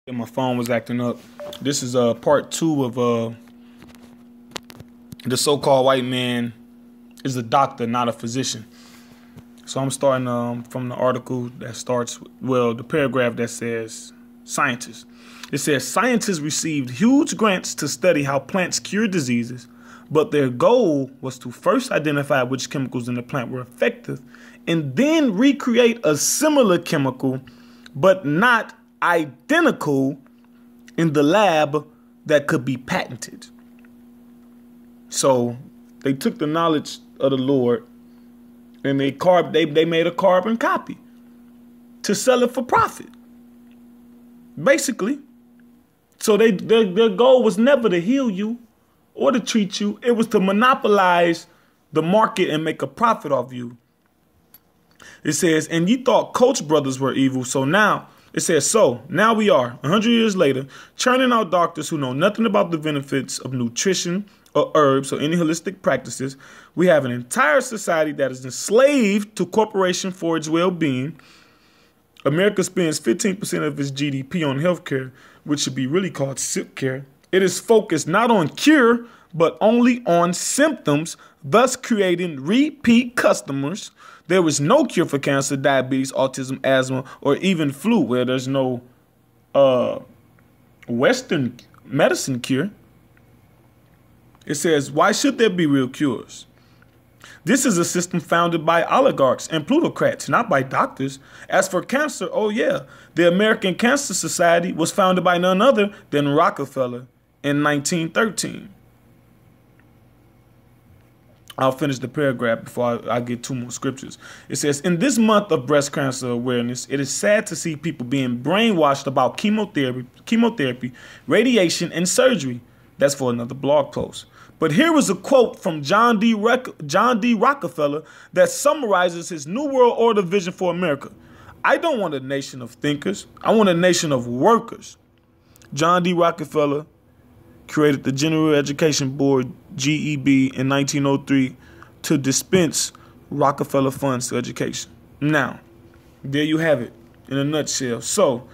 Yeah, my phone was acting up. This is part two of the so-called white man is a doctor, not a physician. So I'm starting from the article that starts, well, the paragraph that says scientists. It says scientists received huge grants to study how plants cure diseases, but their goal was to first identify which chemicals in the plant were effective and then recreate a similar chemical, but not identical, in the lab that could be patented. So they took the knowledge of the Lord and they made a carbon copy to sell it for profit. Basically. So their goal was never to heal you or to treat you. It was to monopolize the market and make a profit off you. It says, and you thought Koch brothers were evil, so now, it says, so now we are, 100 years later, churning out doctors who know nothing about the benefits of nutrition or herbs or any holistic practices. We have an entire society that is enslaved to corporation for its well-being. America spends 15% of its GDP on healthcare, which should be really called sick care. It is focused not on cure, but only on symptoms, thus creating repeat customers. There is no cure for cancer, diabetes, autism, asthma, or even flu, where there's no Western medicine cure. It says, why should there be real cures? This is a system founded by oligarchs and plutocrats, not by doctors. As for cancer, oh yeah, the American Cancer Society was founded by none other than Rockefeller in 1913. I'll finish the paragraph before I get two more scriptures. It says, in this month of breast cancer awareness, it is sad to see people being brainwashed about chemotherapy, radiation, and surgery. That's for another blog post. But here is a quote from John D. Rockefeller that summarizes his New World Order vision for America. I don't want a nation of thinkers. I want a nation of workers. John D. Rockefeller created the General Education Board, GEB, in 1903 to dispense Rockefeller funds to education. Now, there you have it in a nutshell. So,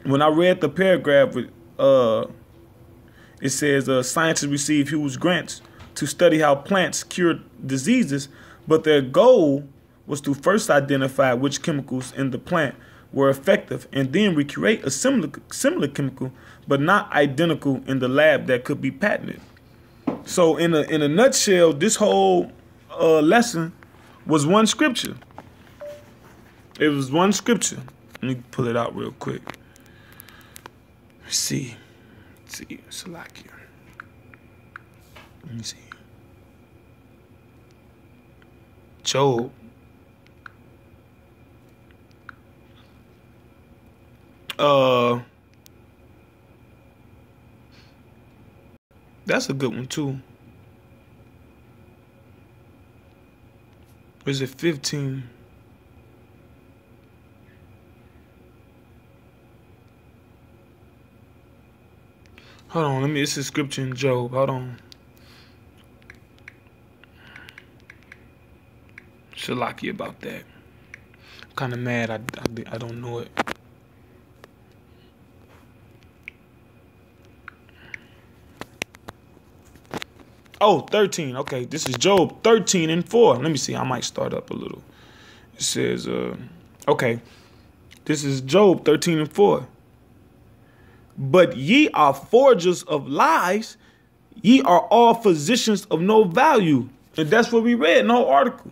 when I read the paragraph with it says scientists receive huge grants to study how plants cure diseases, but their goal was to first identify which chemicals in the plant were effective and then recreate a similar chemical, but not identical, in the lab that could be patented. So in a nutshell, this whole lesson was one scripture. It was one scripture. Let me pull it out real quick. Let's see, Salakia. Let me see. Job. That's a good one too. Or is it 15? Hold on, it's a scripture in Job. Hold on. Shalaki about that. I'm kind of mad I don't know it. Oh, 13. Okay, this is Job 13 and 4. Let me see. I might start up a little. It says, okay, this is Job 13 and 4. But ye are forgers of lies. Ye are all physicians of no value. And that's what we read in the whole article.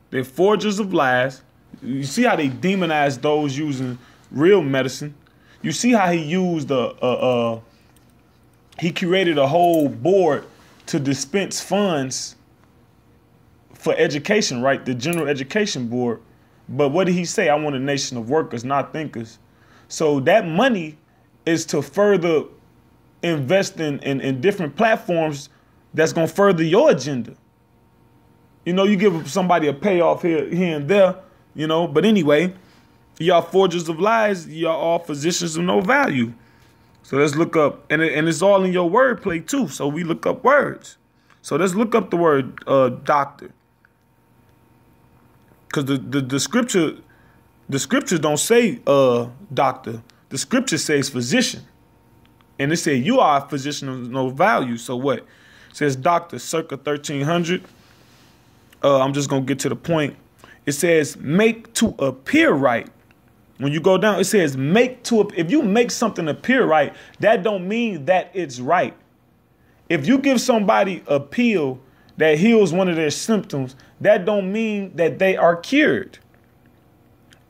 They're forgers of lies. You see how they demonize those using real medicine. You see how he used he created a whole board to dispense funds for education, right? The General Education Board. But what did he say? I want a nation of workers, not thinkers. So that money is to further invest in different platforms that's going to further your agenda. You know, you give somebody a payoff here and there, you know. But anyway, y'all forgers of lies, y'all all physicians of no value. So let's look up, and it's all in your wordplay too. So we look up words. So let's look up the word doctor, because the scripture The scriptures don't say doctor. The scripture says physician. And it said you are a physician of no value. So what? It says doctor, circa 1300. I'm just going to get to the point. It says make to appear right. When you go down, it says make to, if you make something appear right, that don't mean that it's right. If you give somebody a pill that heals one of their symptoms, that don't mean that they are cured.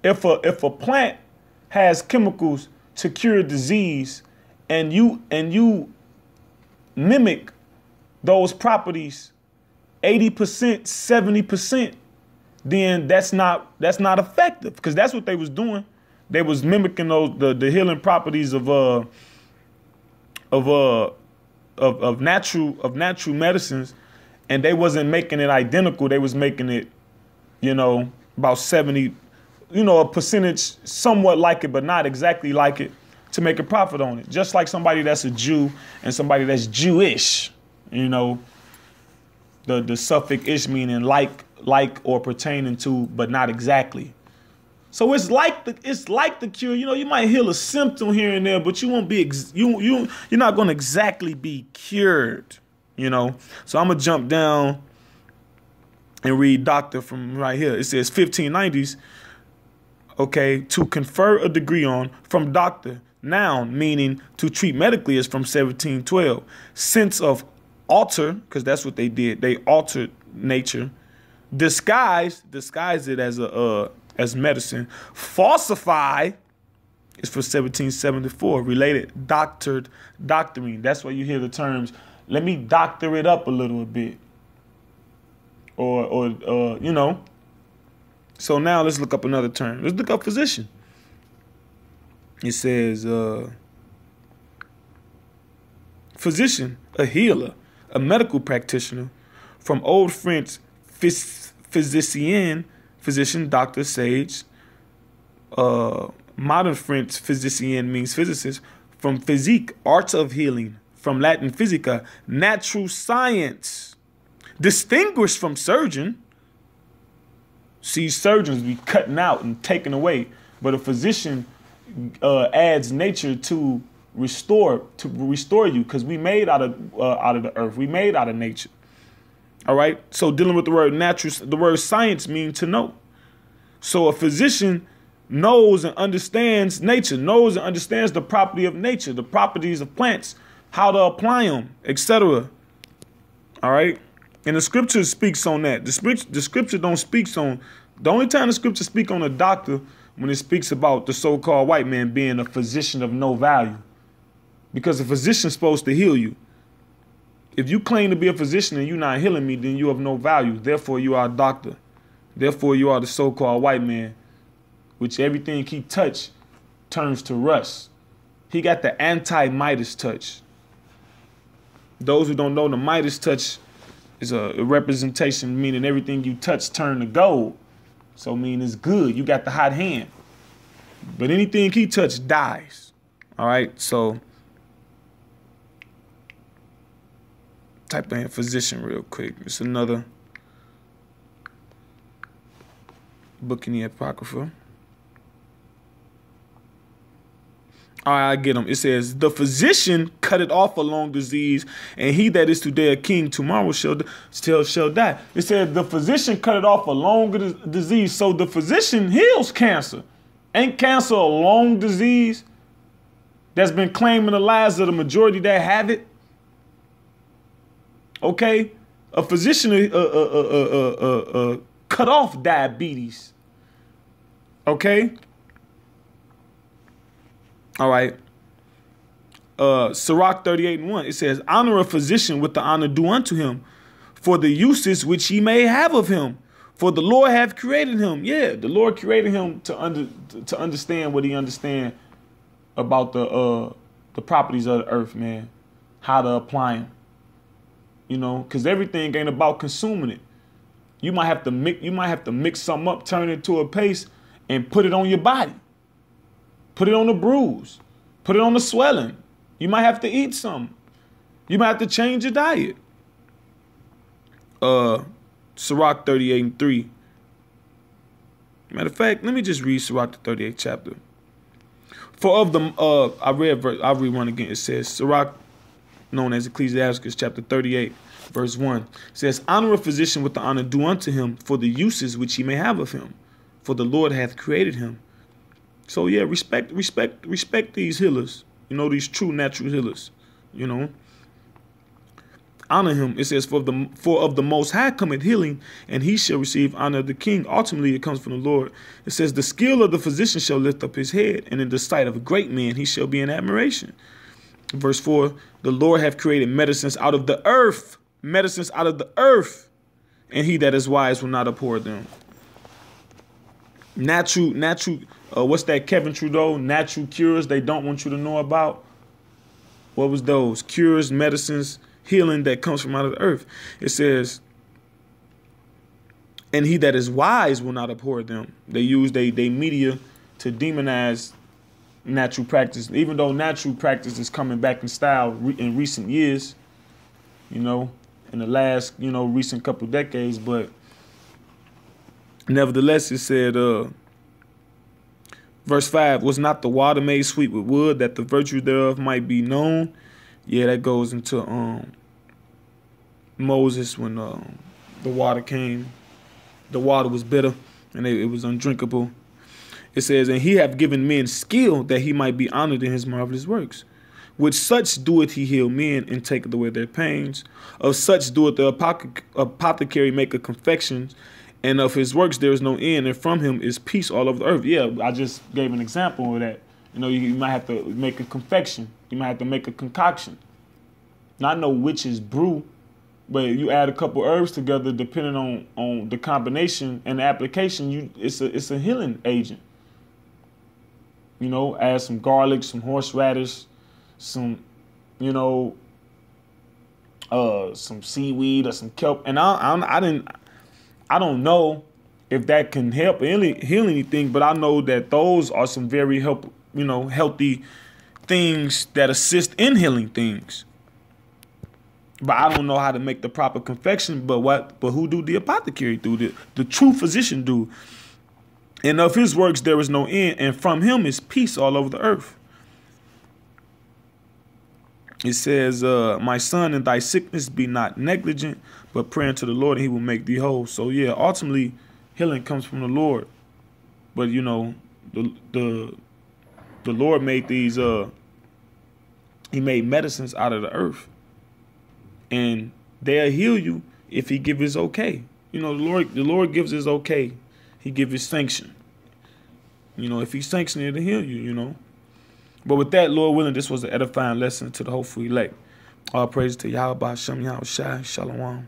If a plant has chemicals to cure disease and you mimic those properties 80%, 70%, then that's not effective, because that's what they was doing. They was mimicking those the healing properties of natural medicines, and they wasn't making it identical. They was making it, about 70, a percentage somewhat like it, but not exactly like it, to make a profit on it. Just like somebody that's a Jew and somebody that's Jewish, the suffix ish meaning like or pertaining to, but not exactly. So it's like the cure. You might heal a symptom here and there, but you won't be you're not going to exactly be cured. So I'm gonna jump down and read doctor from right here. It says 1590s. Okay, to confer a degree on, from doctor, noun, meaning to treat medically, is from 1712. Sense of alter, because that's what they did. They altered nature. Disguise it as medicine. Falsify is for 1774. Related, doctoring. That's why you hear the terms, let me doctor it up a little bit. Or So now let's look up another term. Let's look up physician. It says physician, a healer, a medical practitioner. From Old French, physicien, physician, doctor, sage. Modern French, physicien means physicist. From physique, art of healing. From Latin, physica, natural science. Distinguished from surgeon. See, surgeons be cutting out and taking away, but a physician adds nature to restore you, because we made out of the earth. We made out of nature. All right. So dealing with the word natural, the word science means to know. So a physician knows and understands nature, knows and understands the property of nature, the properties of plants, how to apply them, etc. All right. And the scripture speaks on that. The scripture don't speak on, the only time the scripture speak on a doctor, when it speaks about the so-called white man being a physician of no value. Because a physician's supposed to heal you. If you claim to be a physician and you're not healing me, then you have no value. Therefore, you are a doctor. Therefore, you are the so-called white man, which everything he touch turns to rust. He got the anti-Midas touch. Those who don't know, the Midas touch is a representation, meaning everything you touch turn to gold. So mean it's good. You got the hot hand. But anything he touch dies. All right. So type in physician real quick. It's another book in the Apocrypha. All right, I get them. It says, the physician cut it off a long disease, and he that is today a king, tomorrow shall die. It said the physician cut it off a long disease. So the physician heals cancer. Ain't cancer a long disease that's been claiming the lives of the majority that have it? Okay, a physician cut off diabetes. Okay. All right. Sirach 38:1. It says, honor a physician with the honor due unto him, for the uses which he may have of him. For the Lord hath created him. Yeah, the Lord created him to understand what he understand about the properties of the earth, man. How to apply them. Because everything ain't about consuming it. You might have to mix something up, turn it into a paste, and put it on your body. Put it on the bruise. Put it on the swelling. You might have to eat something. You might have to change your diet. Sirach 38:3. Matter of fact, let me just read Sirach the 38th chapter. For of the I read I'll read one again. It says Sirach, known as Ecclesiasticus chapter 38, verse 1. It says, honor a physician with the honor due unto him for the uses which he may have of him, for the Lord hath created him. So yeah, respect these healers, these true natural healers, honor him. It says, for of the Most High cometh healing, and he shall receive honor of the king. Ultimately, it comes from the Lord. It says, the skill of the physician shall lift up his head, and in the sight of a great man he shall be in admiration. Verse 4, the Lord hath created medicines out of the earth, and he that is wise will not abhor them. Natural, what's that, Kevin Trudeau? Natural cures they don't want you to know about. What was those? Cures, medicines, healing that comes from out of the earth. It says, and he that is wise will not abhor them. They use they media to demonize natural practice, even though natural practice is coming back in style in recent years, in the last, recent couple decades. But nevertheless, it said, verse 5, was not the water made sweet with wood, that the virtue thereof might be known? Yeah, that goes into Moses when the water came. The water was bitter and it was undrinkable. It says, and he hath given men skill that he might be honored in his marvelous works. With such doeth he heal men and taketh away their pains. Of such doeth the apothecary make a confection, and of his works there is no end, and from him is peace all over the earth. Yeah, I just gave an example of that. You might have to make a confection. You might have to make a concoction. Not no witch's brew, but you add a couple herbs together, depending on the combination and the application, it's a healing agent. Add some garlic, some horseradish, some seaweed or some kelp, and I don't know if that can help heal anything, but I know that those are some very healthy things that assist in healing things. But I don't know how to make the proper confection. But who do the apothecary do? The true physician do. And of his works there is no end, and from him is peace all over the earth. It says, my son, in thy sickness be not negligent, but pray unto the Lord, and he will make thee whole. So yeah, ultimately healing comes from the Lord. But the Lord made these he made medicines out of the earth. And they'll heal you if he give his okay. The Lord gives his okay. He gives his sanction. If he sanctions it to heal you, But with that, Lord willing, this was an edifying lesson to the hopeful elect. All praise to Yahweh, Shem Yahweh Shai, Shalom.